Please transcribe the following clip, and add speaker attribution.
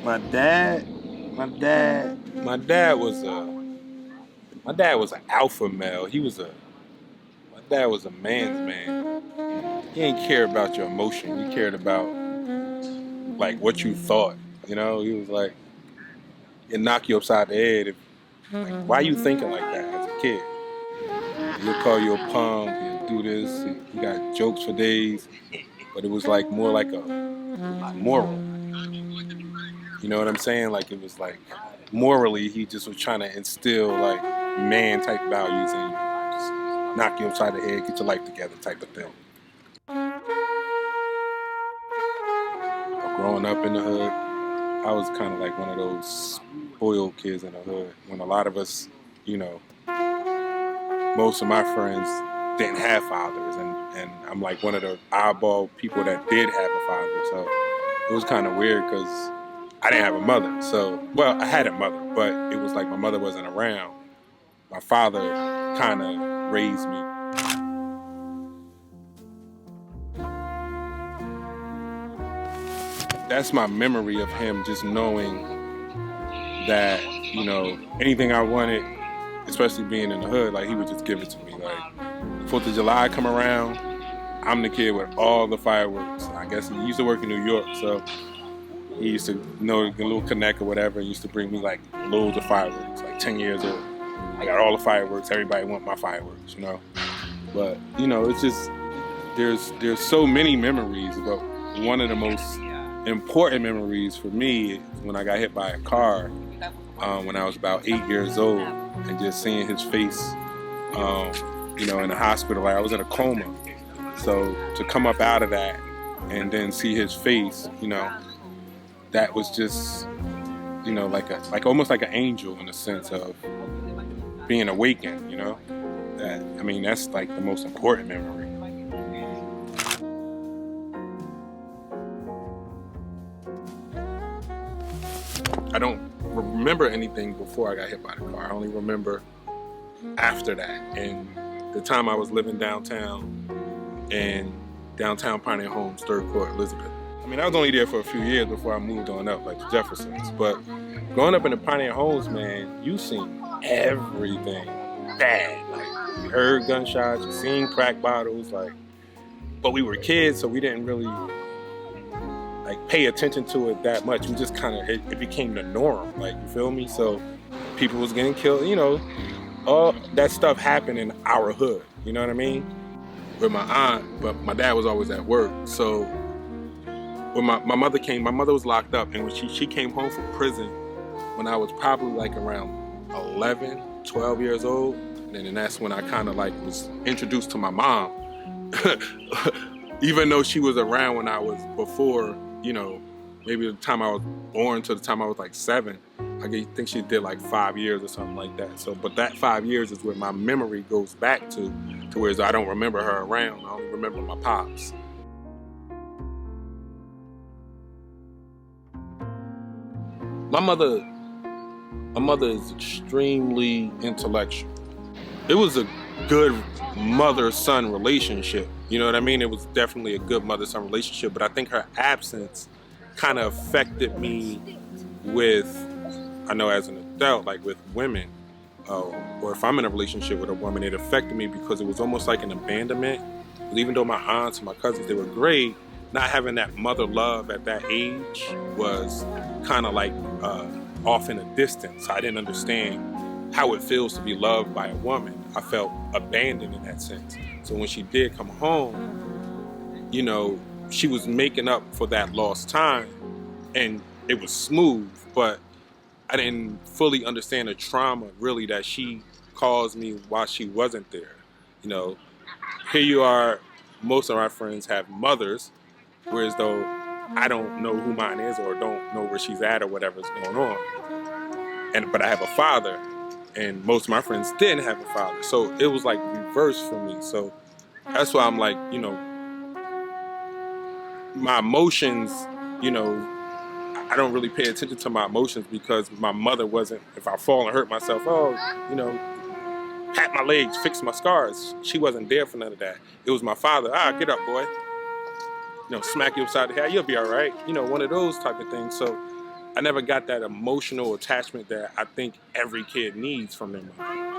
Speaker 1: My dad, my dad,
Speaker 2: My dad was an alpha male. My dad was a man's man. He didn't care about your emotion. He cared about like what you thought. He was like, he'd knock you upside the head. Like, why are you thinking like that as a kid? He'll call you a punk. He'll do this. He got jokes for days. But it was like more like a moral. You know what I'm saying? Like it was like morally, he just was trying to instill like man type values in you. Just knock you upside the head, get your life together type of thing. But growing up in the hood, I was kind of like one of those spoiled kids in the hood. When a lot of us, you know, most of my friends didn't have fathers, and I'm like one of the oddball people that did have a father. So it was kind of weird because I didn't have a mother. So, well, I had a mother, but it was like my mother wasn't around. My father kind of raised me. That's my memory of him just knowing that, anything I wanted, especially being in the hood, like he would just give it to me. Like 4th of July come around, I'm the kid with all the fireworks. I guess he used to work in New York, so he used to know the little connect or whatever. He used to bring me like loads of fireworks, like 10 years old. I got all the fireworks. Everybody want my fireworks. But it's just there's so many memories. But one of the most important memories for me is when I got hit by a car when I was about 8 years old, and just seeing his face, in the hospital. Like I was in a coma, so to come up out of that and then see his face, that was just, like almost like an angel in the sense of being awakened. That's like the most important memory. I don't remember anything before I got hit by the car. I only remember after that, and the time I was living downtown in downtown Pioneer Homes, 3rd Court, Elizabeth. I was only there for a few years before I moved on up, like the Jeffersons. But growing up in the Pioneer Homes, man, you seen everything bad. Like, you heard gunshots, you seen crack bottles, but we were kids, so we didn't really pay attention to it that much. We just kind of, it became the norm, you feel me? So people was getting killed, all that stuff happened in our hood, you know what I mean? With my aunt, but my dad was always at work. So when my mother came, my mother was locked up, and when she came home from prison when I was probably around 11, 12 years old, and then that's when I kind of was introduced to my mom. Even though she was around when I was before, maybe the time I was born to the time I was 7. I think she did 5 years or something like that. So, but that 5 years is where my memory goes back to where I don't remember her around. I only remember my pops. My mother is extremely intellectual. It was a good mother-son relationship. You know what I mean? It was definitely a good mother-son relationship, but I think her absence kind of affected me with, I know as an adult, with women, or if I'm in a relationship with a woman, it affected me because it was almost like an abandonment. Even though my aunts and my cousins, they were great, not having that mother love at that age was kind of off in a distance. I didn't understand how it feels to be loved by a woman. I felt abandoned in that sense. So when she did come home, she was making up for that lost time, and it was smooth, but I didn't fully understand the trauma really that she caused me while she wasn't there. Here you are, most of our friends have mothers, whereas though I don't know who mine is or don't know where she's at or whatever's going on. But I have a father, and most of my friends didn't have a father. So it was reverse for me. So that's why I'm my emotions, I don't really pay attention to my emotions because my mother wasn't, if I fall and hurt myself, pat my legs, fix my scars. She wasn't there for none of that. It was my father. Get up, boy. Smack you upside the head. You'll be all right. One of those type of things. So I never got that emotional attachment that I think every kid needs from their mother.